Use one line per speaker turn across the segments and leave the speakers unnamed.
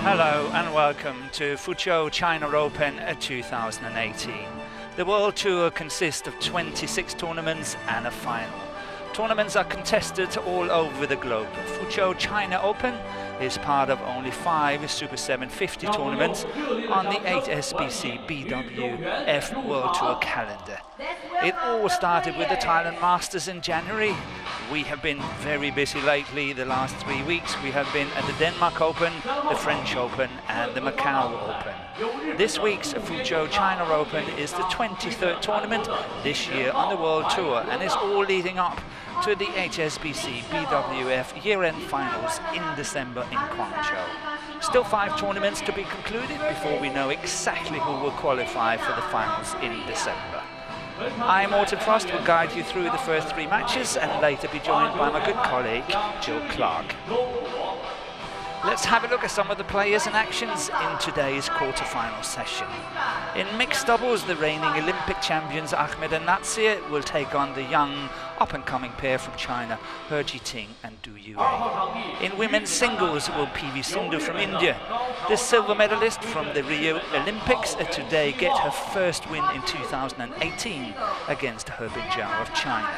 Hello and welcome to Fuzhou China Open 2018. The World Tour consists of 26 tournaments and a final. Tournaments are contested all over the globe. Fuzhou China Open is part of only 5 Super 750 tournaments on the HSBC BWF World Tour calendar. It all started with the Thailand Masters in January. We have been very busy lately. The last 3 weeks we have been at the Denmark Open, the French Open and the Macau Open. This week's Fuzhou China Open is the 23rd tournament this year on the World Tour and is all leading up to the HSBC BWF year-end finals in December in Guangzhou. Still 5 tournaments to be concluded before we know exactly who will qualify for the finals in December. I, Morten Frost, will guide you through the first 3 matches and later be joined by my good colleague Jill Clark. Let's have a look at some of the players and actions in today's quarter-final session. In mixed doubles, the reigning Olympic champions AHMAD and NATSIR will take on the young, up-and-coming pair from China, He Jiting and Du Yue. In women's singles, will PV Sindhu from India, the silver medalist from the Rio Olympics, today get her first win in 2018 against He Binjiao of China.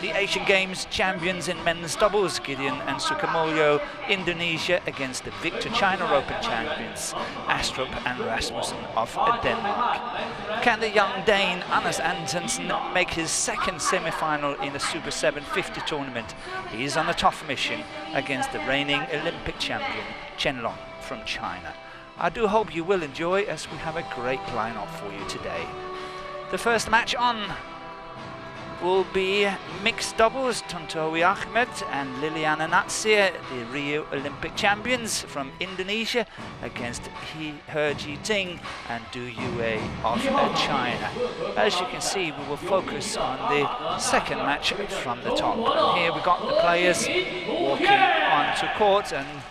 The Asian Games champions in men's doubles, Gideon and Sukamuljo, Indonesia against the Victor China Open champions, Astrup and Rasmussen of Denmark. Can the young Dane Anders Antonsen make his second semi-final in a Super 750 tournament? He is on a tough mission against the reigning Olympic champion, Chen Long from China. I do hope you will enjoy as we have a great lineup for you today. The first match on will be mixed doubles, Tontowi Ahmed and Liliana Natsir, the Rio Olympic champions from Indonesia, against He Jiting and Du Yue of China. As you can see, we will focus on the second match from the top. And here we got the players walking onto court, and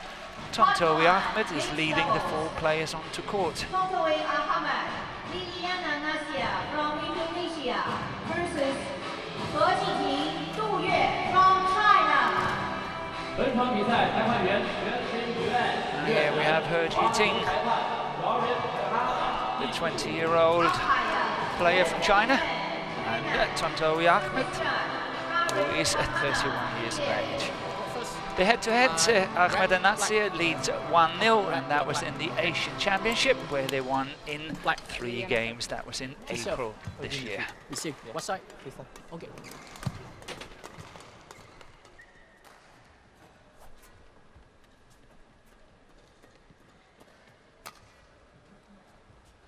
Tontowi Ahmed is leading the 4 players onto court.
Tontowi Ahmed, Liliana Natsir from Indonesia versus He Jiting, Du Yue from China.
And here we have He Jiting, the 20-year-old player from China, and Tontowi Ahmed, who is 31 years of age. The head-to-head, Ahmed and Natsir leads 1-0, and that was in the Asian Championship, where they won in 3 games. That was in April this year.
What side? Okay.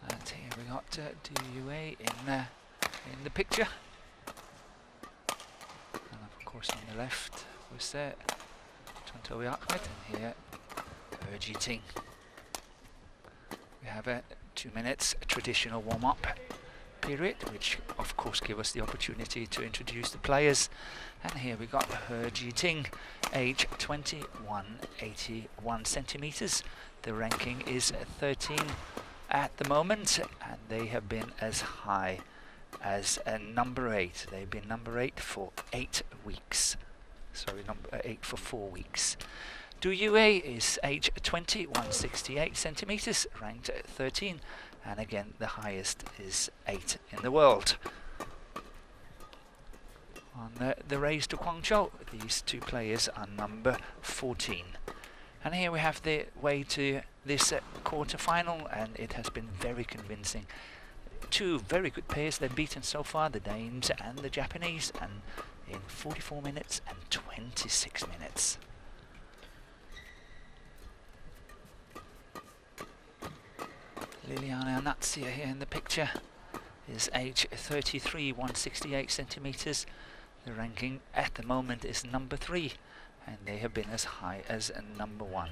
And here we got Du Yue in the picture, and of course on the left was Tontowi Ahmed, and here He Jiting. We have a 2 minutes traditional warm-up period, which of course give us the opportunity to introduce the players. And here we got He Jiting, age 21, 81 centimeters. The ranking is 13 at the moment, and they have been as high as number 8. They've been number 8 for 8 weeks. Sorry, number 8 for 4 weeks. Du Yue is age 20, 168 centimeters, ranked 13, and again the highest is 8 in the world. On the race to Guangzhou, these 2 players are number 14. And here we have the way to this quarter-final, and it has been very convincing. 2 very good pairs they've beaten so far, the Danes and the Japanese, and in 44 minutes and 26 minutes. Liliana Natsir here in the picture is age 33, 168 centimeters. The ranking at the moment is number 3, and they have been as high as number 1.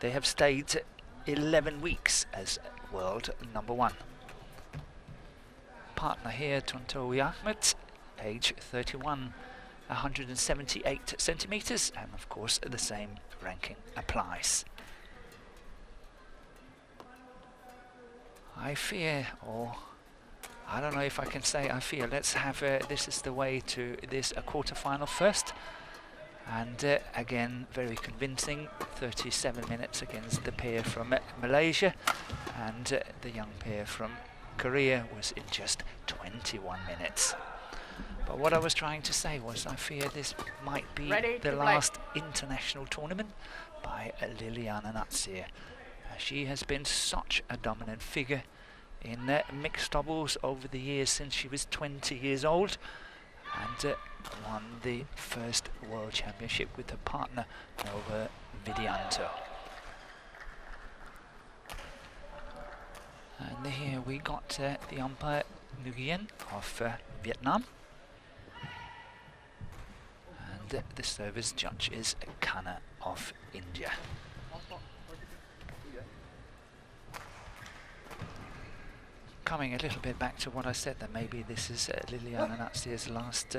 They have stayed 11 weeks as world number 1. Partner here, Tontowi Ahmed, age 31, 178 centimeters, and of course the same ranking applies. I fear, or I don't know if I can say I fear, let's have this is the way to this quarter-final first. And again, very convincing, 37 minutes against the pair from Malaysia, and the young pair from Korea was in just 21 minutes. But what I was trying to say was I fear this might be the last international tournament by Liliana NATSIR. She has been such a dominant figure in mixed doubles over the years since she was 20 years old, and won the first World Championship with her partner over Vidianto. And here we got the umpire Nguyen of Vietnam, and the service judge is Khanna of India. Coming a little bit back to what I said, that maybe this is Liliana NATSIR's last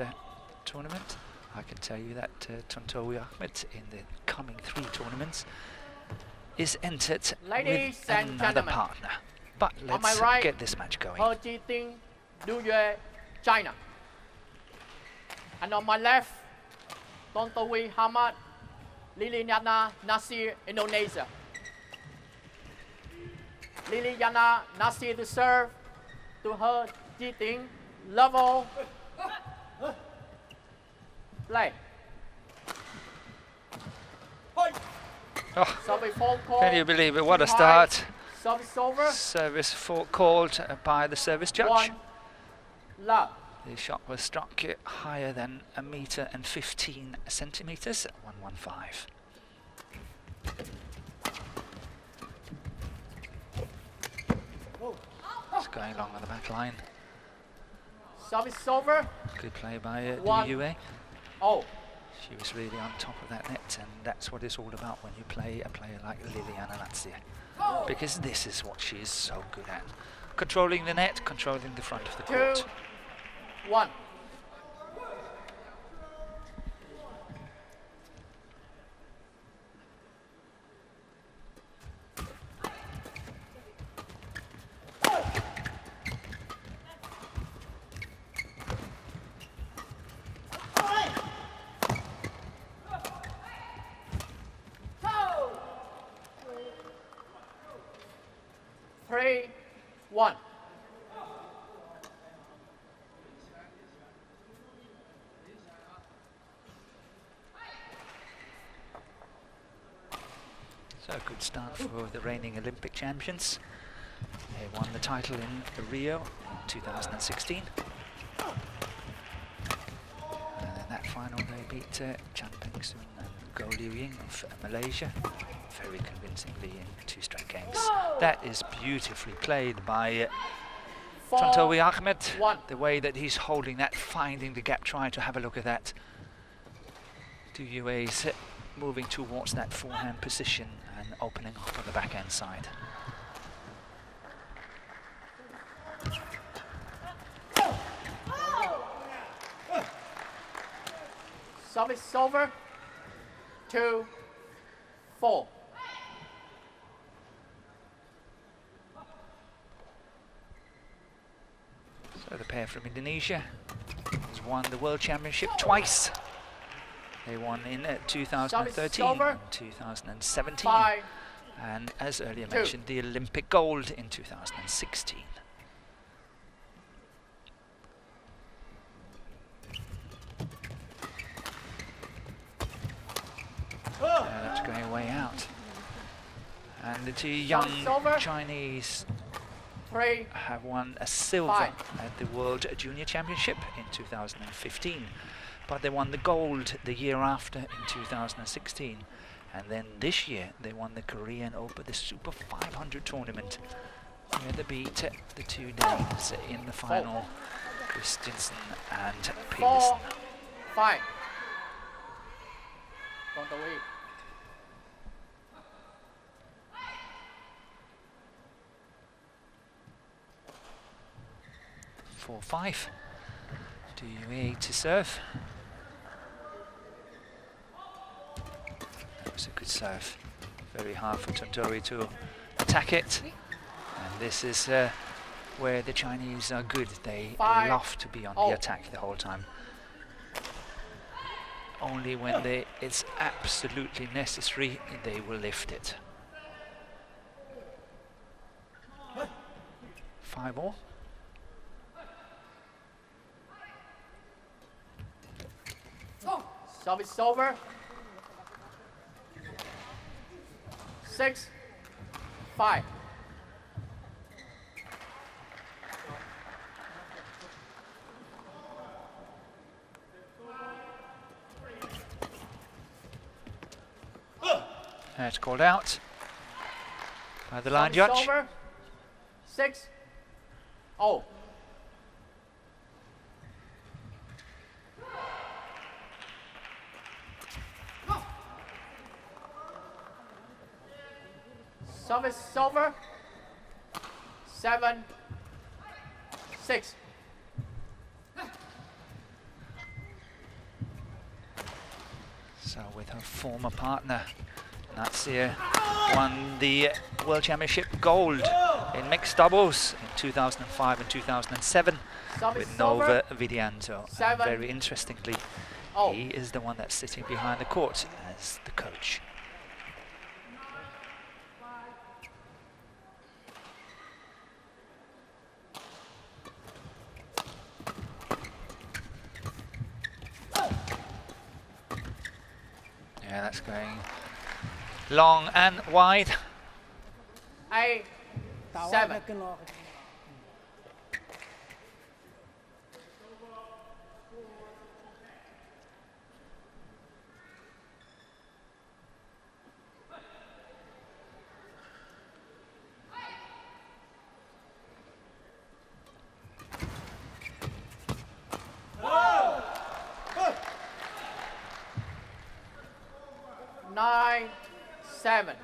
tournament. I can tell you that Tontowi Ahmed in the coming 3 tournaments is entered with another partner. But let's get this match going.
Ho Chi Tinh, BWF China. And on my left, Tontowi Ahmed, Liliana NATSIR, Indonesia. Liliana NATSIR to serve to Ho Chi Tinh, level. Play.
Oh, can you believe it? What a start.
Service over.
Service called by the service judge.
1 love.
The shot was struck higher than 1.15 meters, 115. It's going along on the back line.
Service over.
Good play by the
1
UA.
Oh.
She was really on top of that net, and that's what it's all about when you play a player like Liliana NATSIR. Because this is what she is so good at. Controlling the net, controlling the front of the court.
2-1.
So a good start for the reigning Olympic champions. They won the title in Rio in 2016. And in that final they beat Chan Peng Soon and Goh Liu Ying of Malaysia very convincingly in 2 straight games. That is beautifully played by Tontowi Ahmed. The way that he's holding that, finding the gap, trying to have a look at that. UA's moving towards that forehand position and opening up on the backhand side.
Service over. 2-4.
So the pair from Indonesia has won the World Championship twice. They won in 2013 and 2017. And as earlier mentioned, the Olympic gold in 2016. That's going way out. And the 2 young Chinese have won a silver at the World Junior Championship in 2015. But they won the gold the year after in 2016. And then this year they won the Korean Open, the Super 500 tournament, where they beat the 2 names in the final, Christensen and Peterson.
4-5.
4-5. DUA to serve. That was a good serve. Very hard for Tontowi to attack it. And this is where the Chinese are good. They love to be on the attack the whole time. Only when they it's absolutely necessary, they will lift it. 5 more.
Service over. 6, 5.
That's called out by the line
Service
judge.
over. 6. Oh. Service over. 7, 6.
So with her former partner, NATSIR won the World Championship gold in mixed doubles in 2005 and 2007 with Nova Vidianto. And very interestingly, he is the one that's sitting behind the court as the coach. Yeah, that's going long and wide.
8, 7. Nine, 7.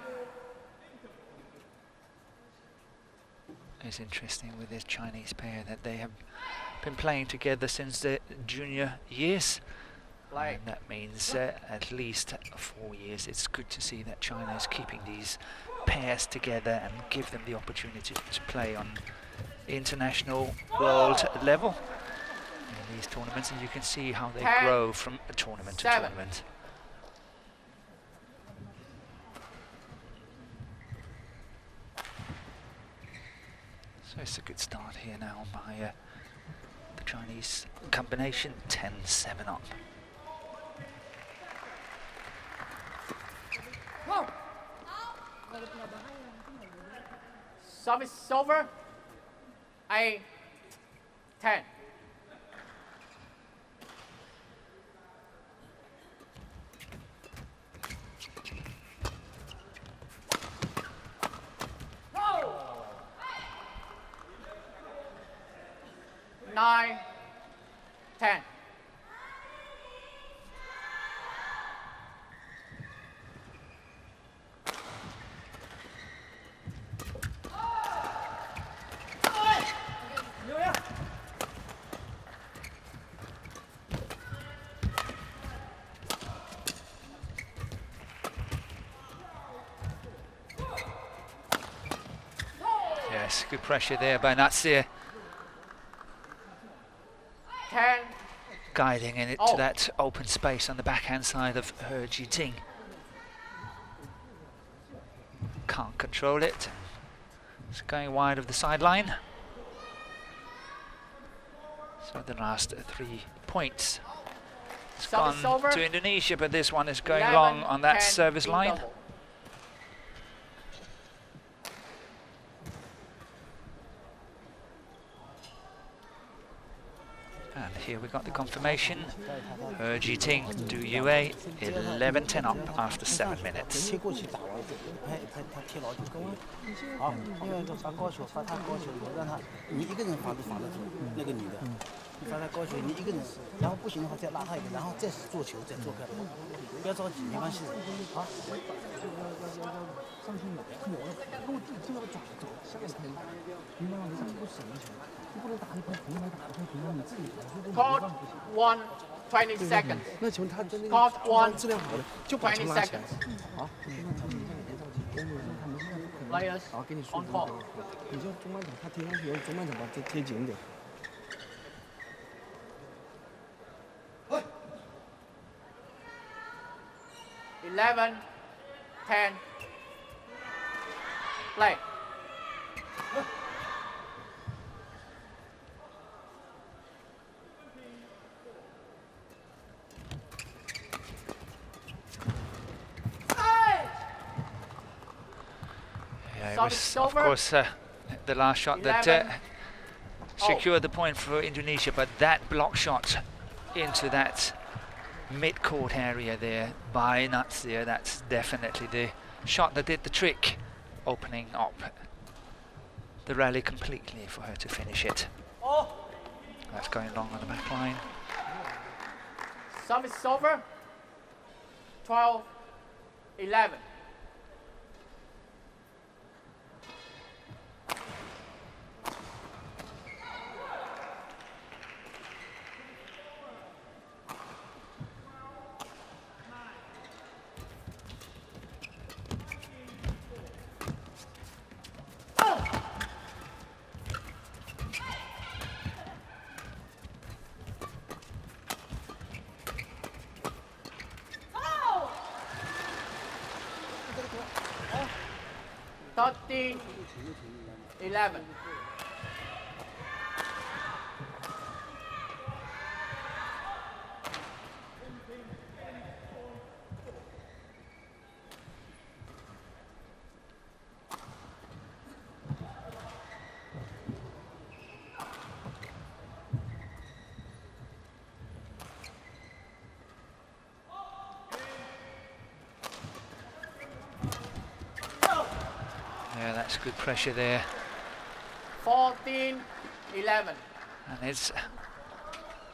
It's interesting with this Chinese pair that they have been playing together since their junior years. And that means at least 4 years. It's good to see that China is keeping these pairs together and give them the opportunity to play on international world level in these tournaments. And you can see how they grow from a tournament to tournament. So it's a good start here now by the Chinese combination, 10-7 up.
Service over. 8, 10. Nine, 10.
Yes, good pressure there by NATSIR.
10.
Guiding in it to that open space on the backhand side of He Jiting. Can't control it. It's going wide of the sideline. So the last 3 points. It's gone to Indonesia, but this one is going
11,
long on that
10
service line.
double.
And here we got the confirmation. He Jiting do UA 11-10 up after 7 minutes.
贴过去打完，他贴牢就够了。好，另外一个发高球，发他高球以后，让他你一个人防得住那个女的，你发他高球，你一个人，然后不行的话再拉他一个，然后再做球，再做开，不要着急，没关系。好。上去拿，我跟我自己这样转走，下一拍，你让你上去不省球，你不能打一拍平来打一拍平来，你自己跑，
Caught 1, 20 seconds.
那球他真的
Caught 1,
质量好的就把球
20
拉起来。
seconds.
好，那球你别着急，我们他们现在不可能。
Players
好，给你说
on call.
你就中半场他贴上去以后，中半场把它贴紧一点。
10, 11, 10. Play.
Yeah, it
Service
was, of
over.
course, the last shot that
11.
secured the point for Indonesia, but that block shot into that mid-court area there by NATSIR, that's definitely the shot that did the trick, opening up the rally completely for her to finish it. That's going long on the back line.
Service over. 12, 11.
Oh!
13, 11.
Yeah, that's good pressure there.
14, 11.
And it's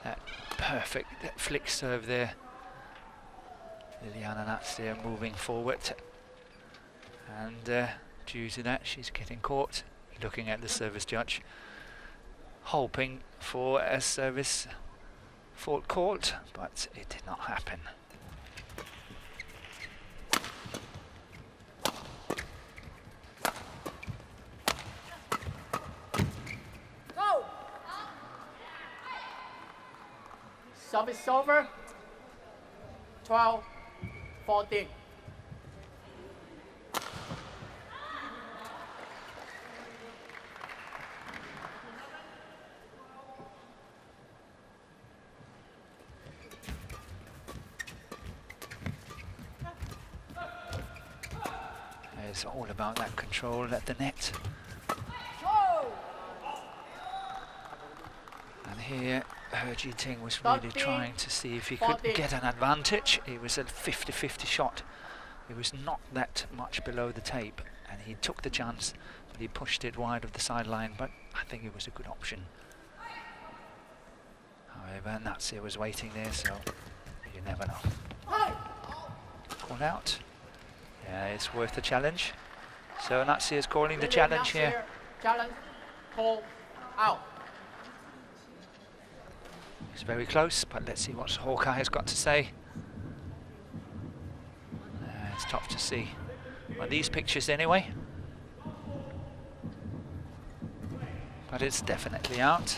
that perfect flick serve there. Liliana NATSIR moving forward. And due to that, she's getting caught, looking at the service judge, hoping for a service fault called, but it did not happen.
Go!
Service over. 12, 14.
It's all about that control at the net. And here, He Ting was really
13,
trying to see if he could
14.
get an advantage. It was a 50-50 shot. It was not that much below the tape, and he took the chance, but he pushed it wide of the sideline, but I think it was a good option. However, NATSIR was waiting there, so you never know. Call out. Yeah, it's worth the challenge. So NATSIR is calling the challenge here.
Challenge. Call out.
It's very close, but let's see what Hawkeye has got to say. It's tough to see on these pictures anyway. But it's definitely out.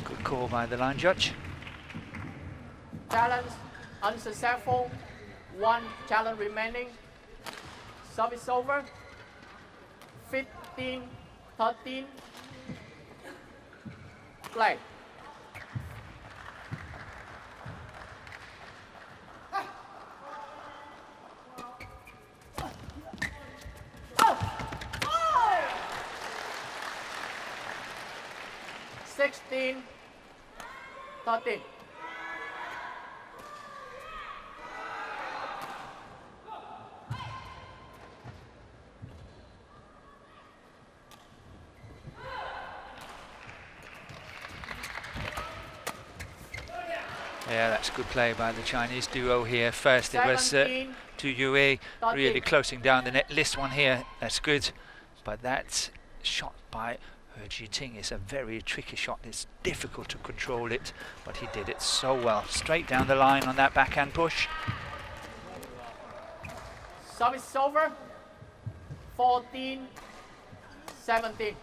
Good call by the line judge.
Challenge unsuccessful. 1 challenge remaining. Service over. 15, 13. Play.
Oh!
16, 13.
Yeah, that's good play by the Chinese duo here. First it was
17,
to Yue,
13.
really closing down the net. This one here, that's good. But that shot by He Ting is a very tricky shot. It's difficult to control it, but he did it so well. Straight down the line on that backhand push.
Service over. 14, 17.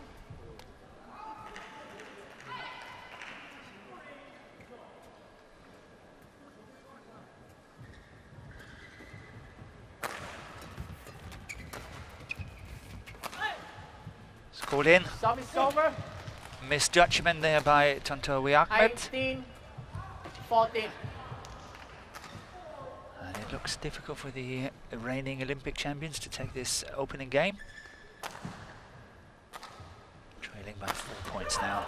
Called in.
Service over.
Misjudgment there by Tontowi Ahmed.
18-14.
And it looks difficult for the reigning Olympic champions to take this opening game. Trailing by 4 points now.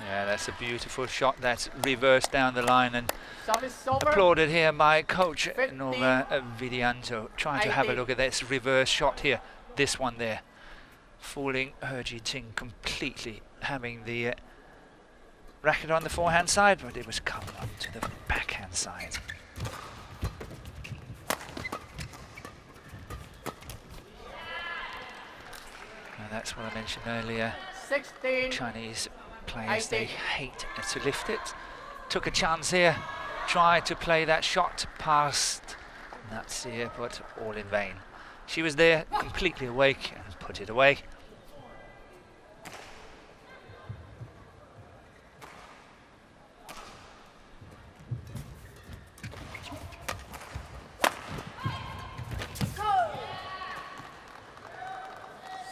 Yeah, that's a beautiful shot. That's reversed down the line and
Service over.
applauded here by coach
15,
Nova Vidianto. Trying to have a
18.
look at this reverse shot here. This one there. Fooling Herji Ting completely. Having the racket on the forehand side, but it was coming up to the backhand side. And that's what I mentioned earlier.
16.
Chinese players, they
18.
hate to lift it. Took a chance here, tried to play that shot past NATSIR, but all in vain. She was there, completely awake, and put it away.
Go!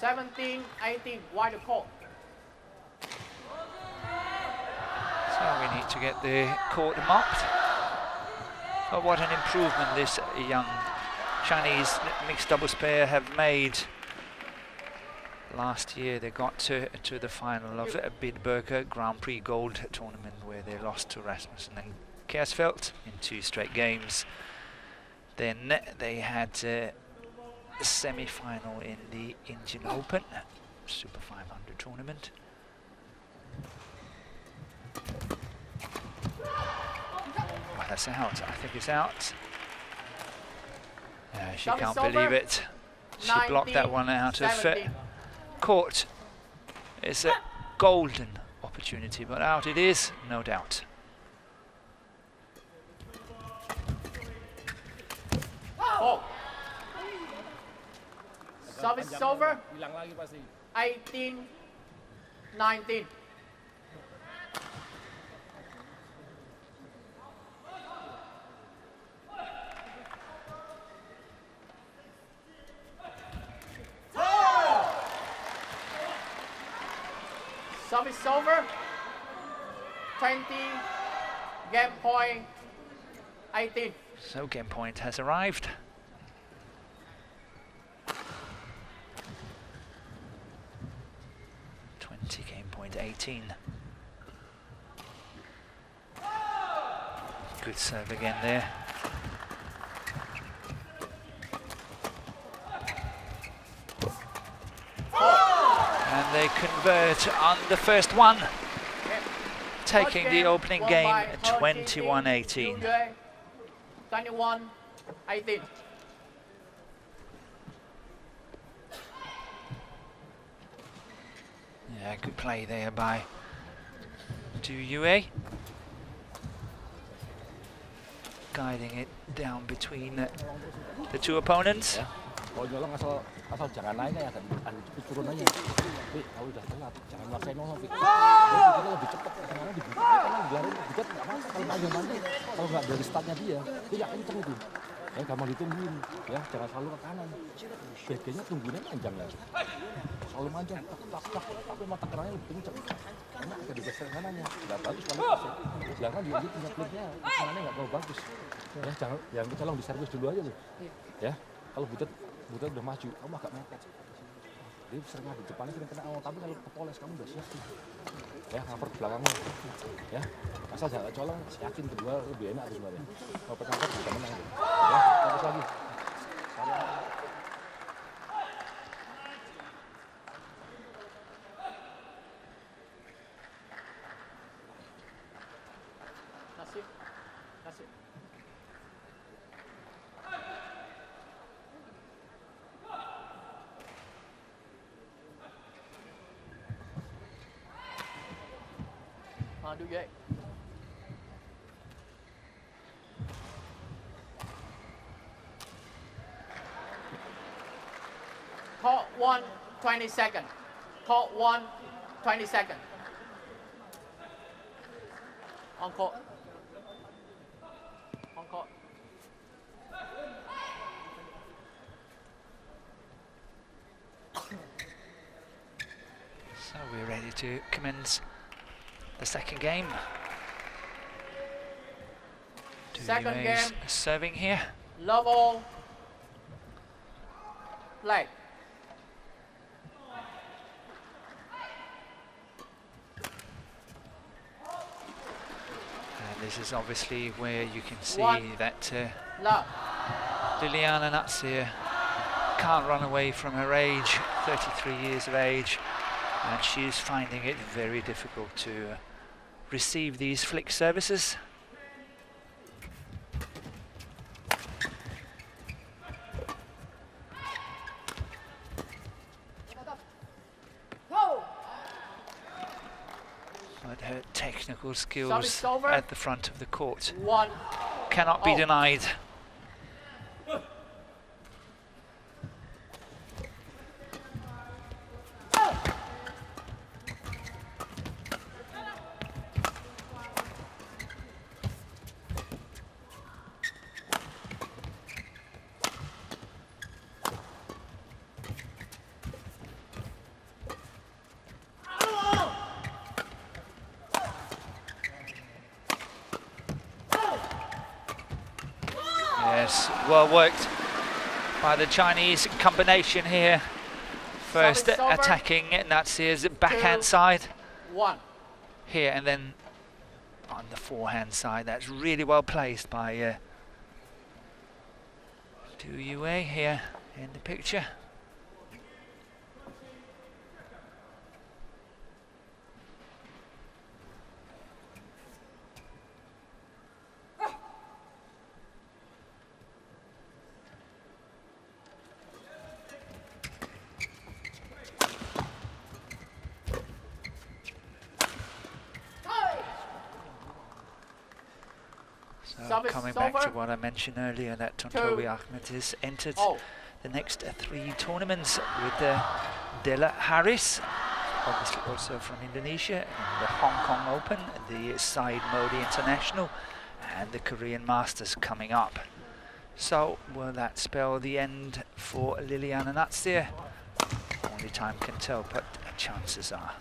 17-18, wide court.
So we need to get the court mopped. But what an improvement this young Chinese mixed doubles pair have made. Last year they got to the final of a Bidberger Grand Prix Gold tournament where they lost to Rasmussen and Kersfeldt in 2 straight games. Then they had a semi-final in the Indian Open Super 500 tournament. Well, that's out. I think it's out. She
Service
can't
over.
believe it. She blocked that one out of
17.
court. It's a golden opportunity, but out it is, no doubt.
Oh. Service over. 18-19. Service over. 20. Game point. 18.
So game point has arrived. Game point 18. Good serve again there. And they convert on the first one, taking the opening game 21-18.
21-18.
Yeah, good play there by Du Yue. Guiding it down between the two opponents.
Kalau nyolong asal jangan naik ya, agak turun aja. Tapi kalau udah telat, jangan maksain nolong. Kita lebih cepat, karena dibuka karena dilarin dibuka nggak apa, kalau panjang-panjang, kalau nggak dari startnya dia nggak kenceng itu. Ya gampang ditungguin, ya jangan selalu ke kanan. Bedanya tungguinnya panjang ya. Selalu panjang, tak, tapi mata kerannya lebih kenceng. Karena agak digeser kanannya, nggak bagus kualitasnya. Sedangkan dia punya klipnya, kanannya nggak terlalu bagus. Ya jangan kecolong di servis dulu aja loh. Ya kalau butet udah maju, kamu agak mepet. Dia sering di depannya sering kena awal, tapi kalau kepoles kamu udah siap sih. Ya cover belakangnya. Ya asal jangan colong, yakin kedua lebih enak sebenarnya. Kalau petangkap bisa menang. Ya terus lagi.
Nasib. Do vậy. Court 1, 20 seconds. Court 1, 20 seconds. On court. On court.
to commence the second game.
Second
UAE
game.
serving here.
Love all. Play.
And this is obviously where you can see
One.
that
Love.
Liliana NATSIR can't run away from her age, 33 years of age, and she's finding it very difficult to receive these flick services.
Go!
But her technical
Service
skills
over.
at the front of the court
1.
cannot be
Oh.
denied. Yes, well worked by the Chinese combination here. First
Service over.
attacking NATSIR's backhand
2.
side
1.
here, and then on the forehand side. That's really well placed by Du Yue here in the picture. So
Service
coming back to
over.
what I mentioned earlier, that
Two.
Tontowi Ahmed has entered
Oh.
the next 3 tournaments with Della Harris, obviously also from Indonesia, in the Hong Kong Open, the Said Modi International, and the Korean Masters coming up. So will that spell the end for Liliana NATSIR? Only time can tell, but chances are.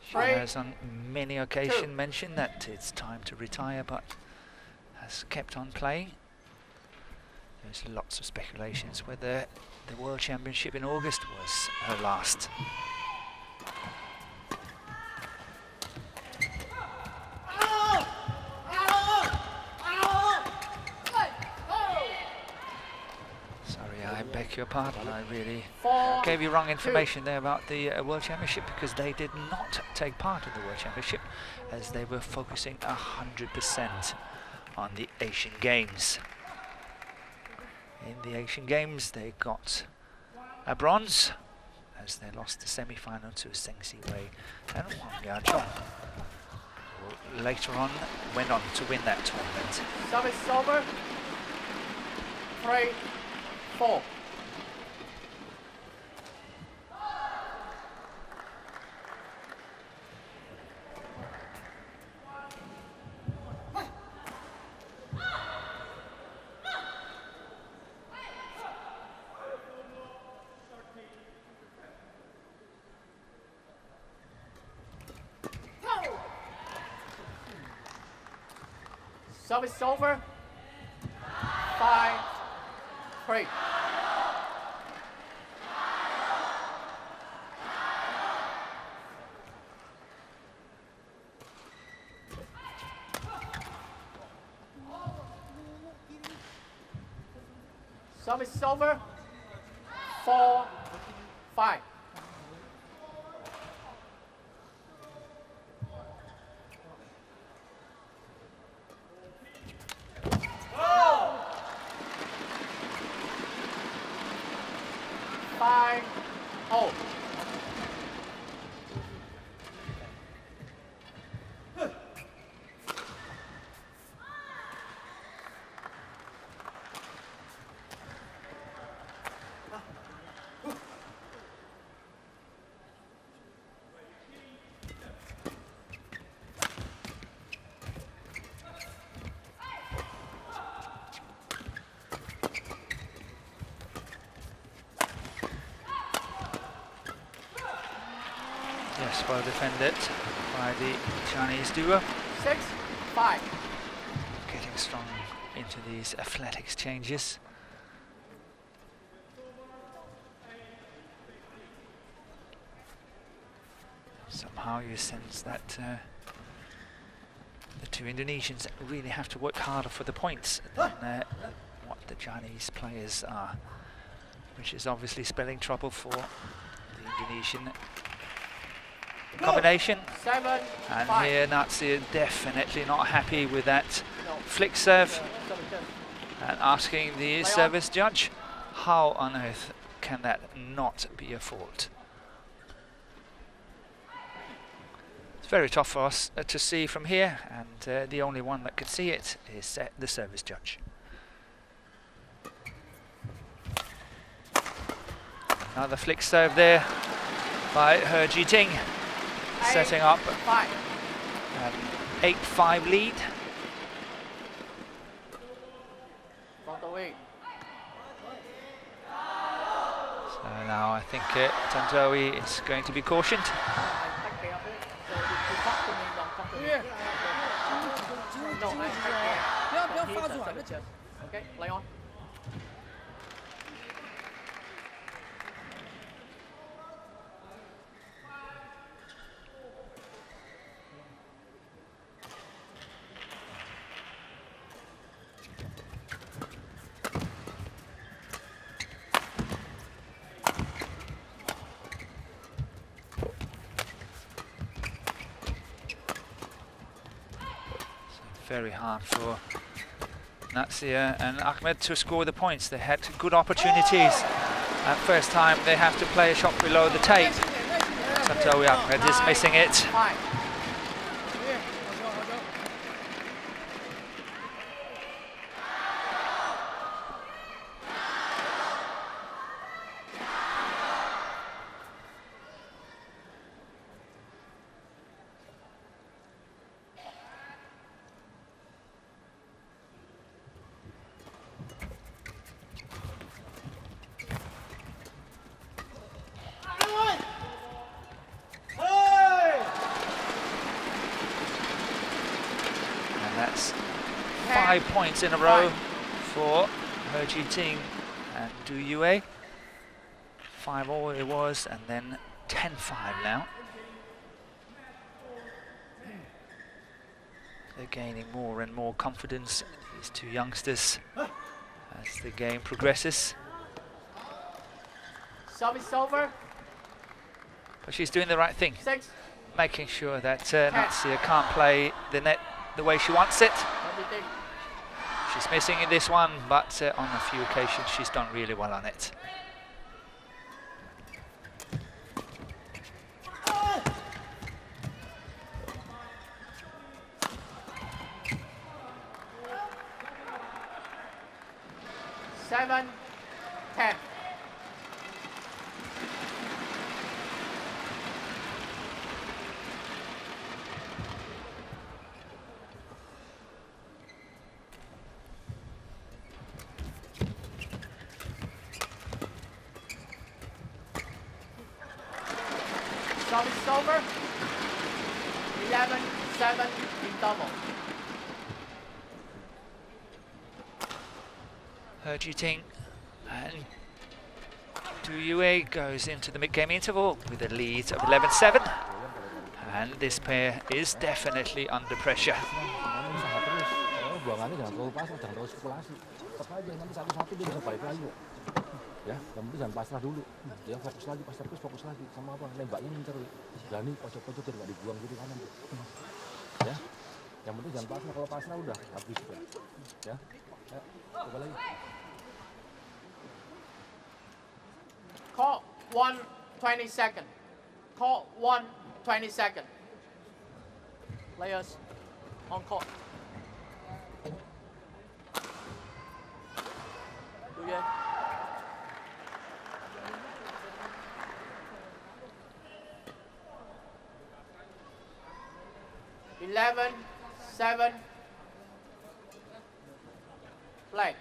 She
3.
has on many occasions mentioned that it's time to retire, but has kept on playing. There's lots of speculations whether the World Championship in August was her last. Sorry, I beg your pardon. I really
4.
gave you wrong information there about the World Championship, because they did not take part in the World Championship, as they were focusing 100% on the Asian Games. In the Asian Games, they got a bronze, as they lost the semi-final to Seng Si Wei and Wang Yajong, who later on went on to win that tournament.
Service over. 3. 4. Service over. 5. 3. Service over. 4. 5. Oh.
well defended by the Chinese duo.
6-5.
Getting strong into these athletic exchanges. Somehow you sense that the two Indonesians really have to work harder for the points than what the Chinese players are, which is obviously spelling trouble for the Indonesian combination.
7-5.
And here NATSIR definitely not happy with that flick serve and asking the service judge, how on earth can that not be a fault? It's very tough for us to see from here, and the only one that can see it is the service judge. Another flick serve there by He Jiting, setting up an 8-5 lead. So now I think Tantowi is going to be cautioned.
Okay, play on.
Very hard for NATSIR and AHMAD to score the points. They had good opportunities. At first time they have to play a shot below the tape. Tantowi AHMAD is missing it. That's 5 points in a row for He Jiting and Du Yue. 5-all it was, and then 10-5 now. They're gaining more and more confidence, these two youngsters, as the game progresses.
Service over.
But she's doing the right thing,
6.
making sure that NATSIR can't play the net the way she wants it. She's missing in this one, but on a few occasions she's done really well on it.
Seven, 10. Service over. 11-7 in double.
He Jiting and Du Yue goes into the mid-game interval with a lead of 11-7, and this pair is definitely under pressure.
Buangannya jangan terlalu pasrah, jangan terlalu spekulasi. Tetap aja nanti satu-satu dia bisa balik lagi. Ya, yang penting jangan pasrah dulu. Dia fokus lagi, pas servis fokus lagi. Sama apa? Nembaknya ngincer. Berani pojok-pojok biar nggak dibuang kiri kanan. Ya, yang penting jangan pasrah. Kalau pasrah udah habis ya. Ya, coba lagi.
Call 1 20 second. Call 1 20 second. Players on court. Okay. Eleven, 7. Play.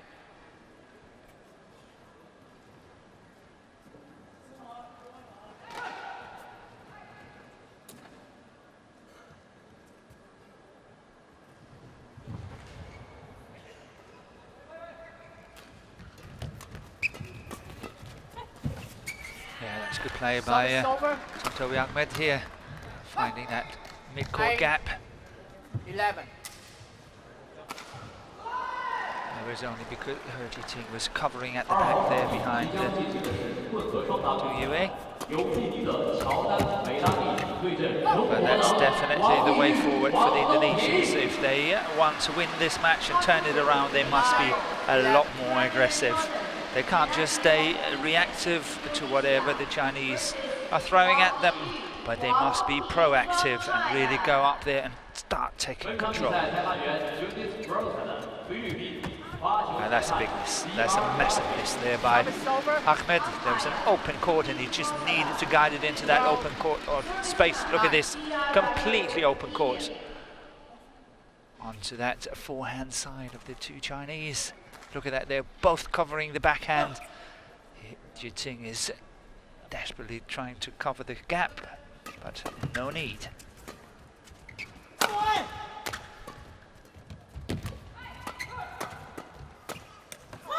It's good play by Tontowi Ahmed here, finding that mid-court gap.
11.
It was only because He Jiting was covering at the back there behind the Yue. But that's definitely the way forward for the Indonesians. If they want to win this match and turn it around, they must be a lot more aggressive. They can't just stay reactive to whatever the Chinese are throwing at them, but they must be proactive and really go up there and start taking control. And that's a big miss. That's a massive miss there by Ahmed. There was an open court and he just needed to guide it into that open court or space. Look at this, completely open court. Onto that forehand side of the two Chinese. Look at that, they're both covering the backhand. He Jiting is desperately trying to cover the gap, but no need.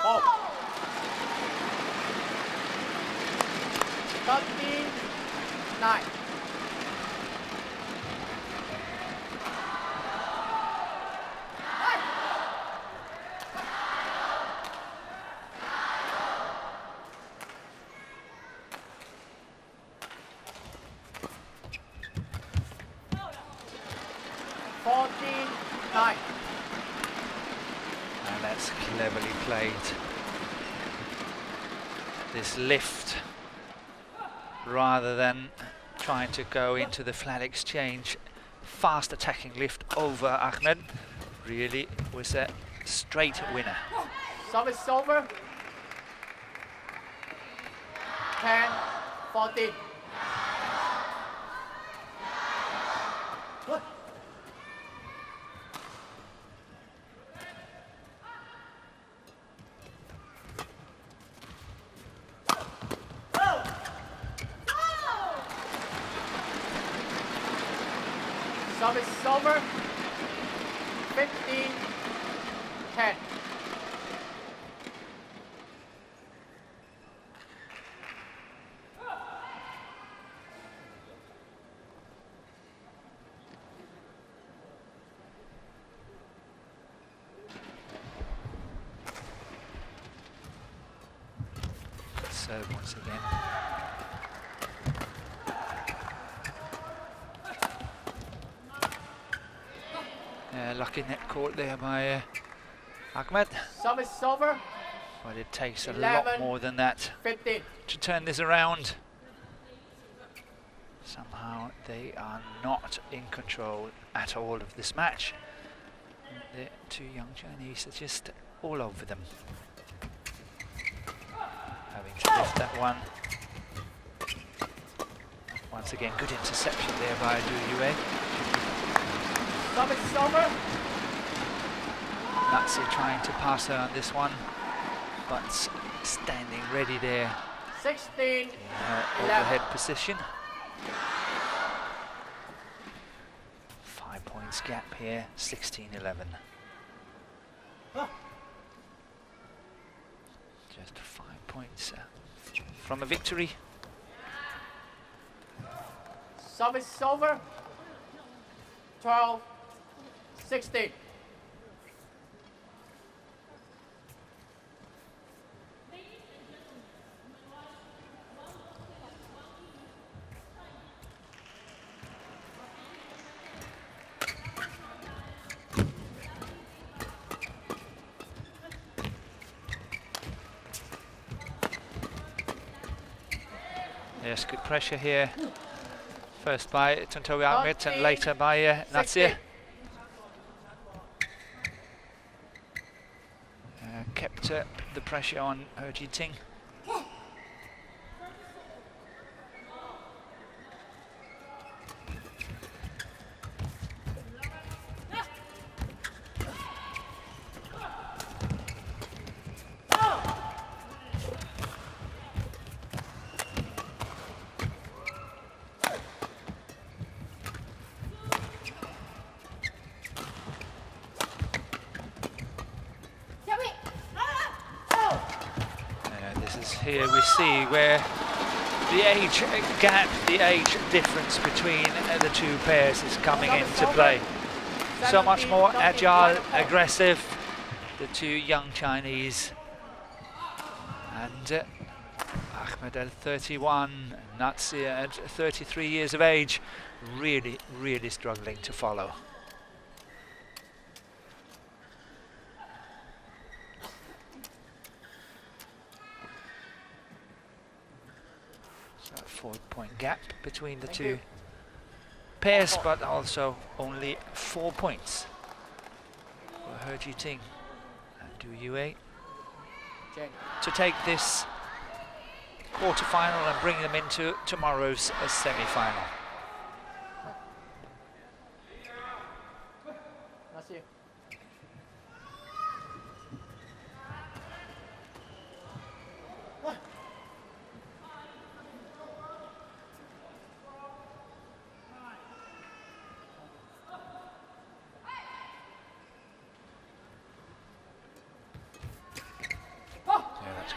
Oh. 13-9.
And that's cleverly played. This lift, rather than trying to go into the flat exchange, fast attacking lift over Ahmed, really was a straight winner.
Service over. 10-14. Service over. 15-10.
Serve once again. Lucky net caught there by Ahmed.
Service over.
But it takes a
11,
lot more than that
15.
to turn this around. Somehow they are not in control at all of this match. The two young Chinese are just all over them. Having to lift that one. Once again, good interception there by Du Yue.
Service over.
NATSIR trying to pass her on this one, but standing ready there
16.
in her overhead position. 5 points gap here, 16-11. Just 5 points from a victory.
Service over. 12-16.
Yes, good pressure here. First by Tontowi Ahmed and later by NATSIR. Kept the pressure on He Jiting. Here we see where the age gap, the age difference between the two pairs is coming into play. So much more agile, aggressive, the two young Chinese. And AHMAD at 31, NATSIR at 33 years of age, really struggling to follow. So a 4-point gap between the two pairs, but also only 4 points for He Jiting and Du Yue to take this quarter-final and bring them into tomorrow's semi-final.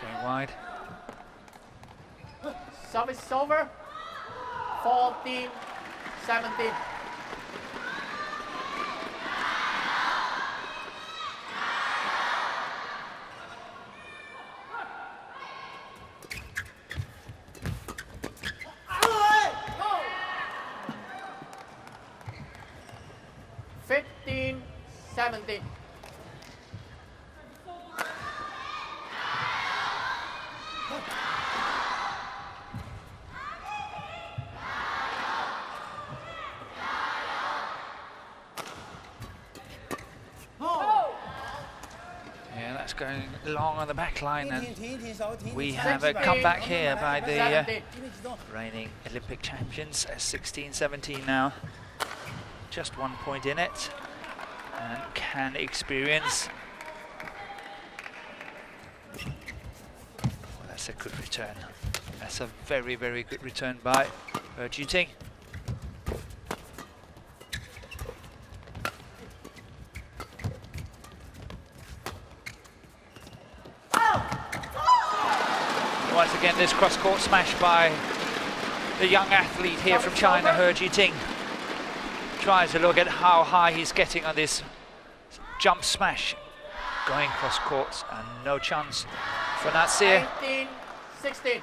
Going wide.
Service over. 14-17.
Go!
15-17.
Going long on the back line, and we have a comeback here by the reigning Olympic champions at 16-17 now. Just 1 point in it, and can experience. Well, that's a good return. That's a very good return by He Jiting. Once again, this cross-court smash by the young athlete here from China, He Jiting. Tries to look at how high he's getting on this jump smash. Going cross-court, and no chance for NATSIR.
19-16.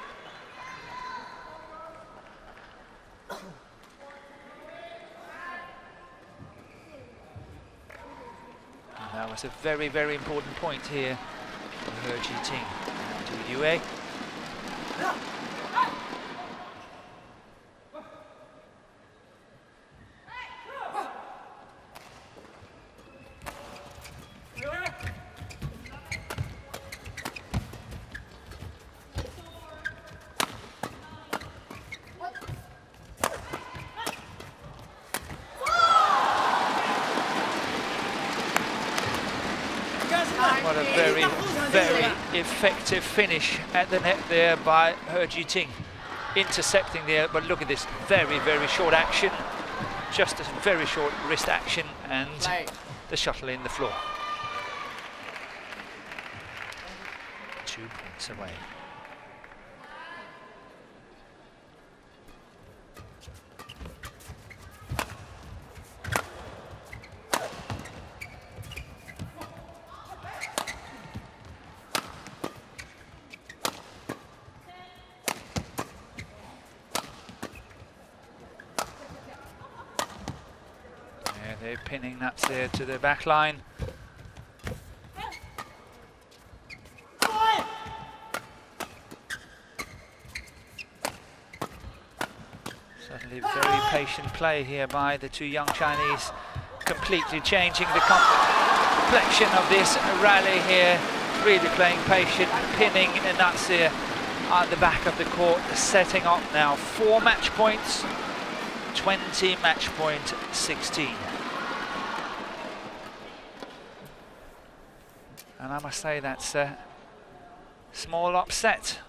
That was a very important point here for He Jiting. Du Yue. What a very effective finish at the net there by He Jiting, intercepting there. But look at this very short action, just a very short wrist action, and the shuttle in the floor. 2 points away. They're pinning NATSIR to the back line. Certainly very patient play here by the two young Chinese, completely changing the complexion of this rally here. Really playing patient, pinning NATSIR at the back of the court, setting up now 4 match points, 20 match point 16. And I must say that's a small upset,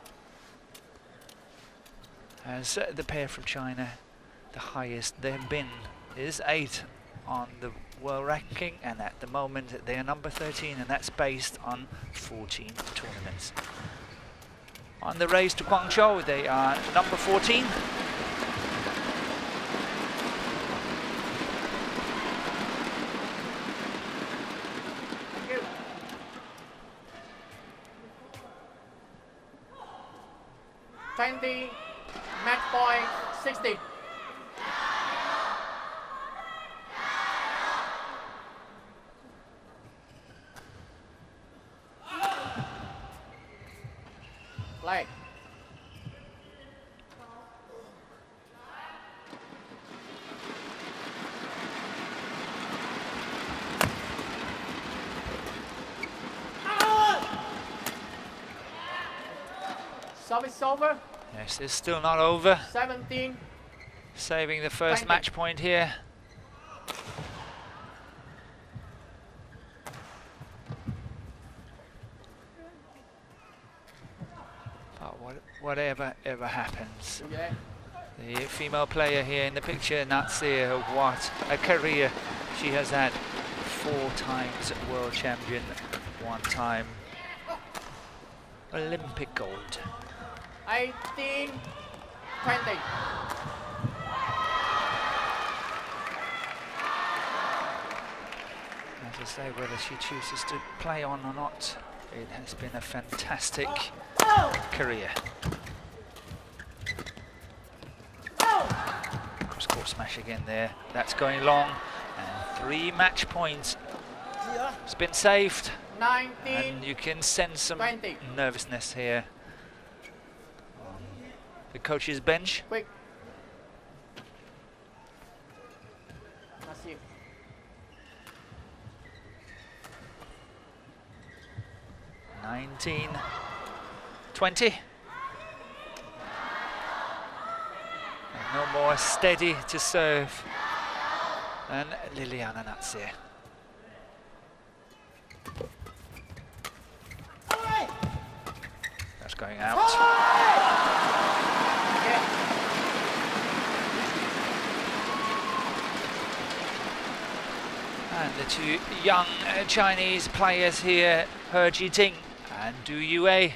as the pair from China, the highest they've been is 8 on the world ranking, and at the moment they are number 13, and that's based on 14 tournaments. on the race to Guangzhou. They are number 14.
Thank you. Match point 60. Play. Service over.
Yes, it's still not over.
17.
Saving the first
20.
match point here. But whatever ever happens,
Yeah.
the female player here in the picture, NATSIR, what a career she has had. 4 times world champion, 1 time Olympic gold.
18. 20.
As I say, whether she chooses to play on or not, it has been a fantastic career. Cross-court smash again there. That's going long. And 3 match points. It's been saved.
19.
And you can sense some
20.
nervousness here on the coach's bench.
Quick. NATSIR.
19, 20. And no more steady to serve than Liliana NATSIR. That's going out. And the 2 young Chinese players here, He Jiting and Du Yue,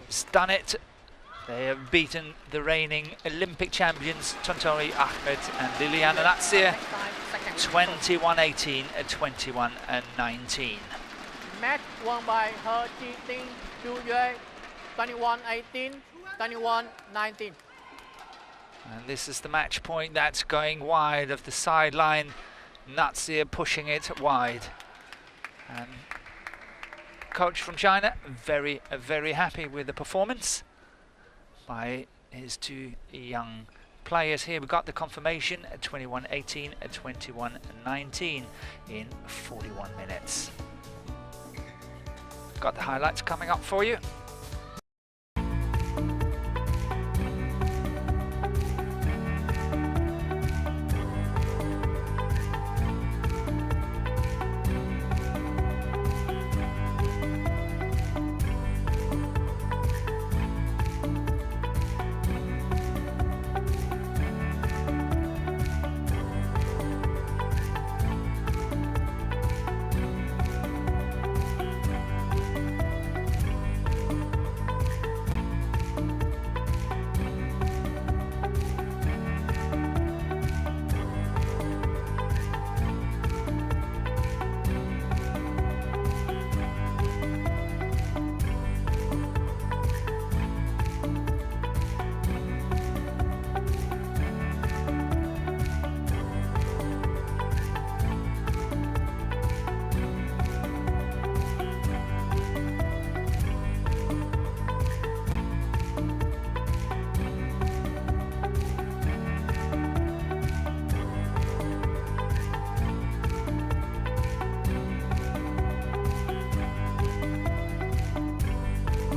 has done it. They have beaten the reigning Olympic champions Tontori Ahmed and Liliana NATSIR 21-18 and 21-19.
Match won by He Jiting, Du Yue, 21-18, 21-19.
And this is the match point that's going wide of the sideline. NATSIR pushing it wide. And coach from China, very happy with the performance by his 2 young players here. We got the confirmation at 21-18 and 21-19 in 41 minutes. Got the highlights coming up for you.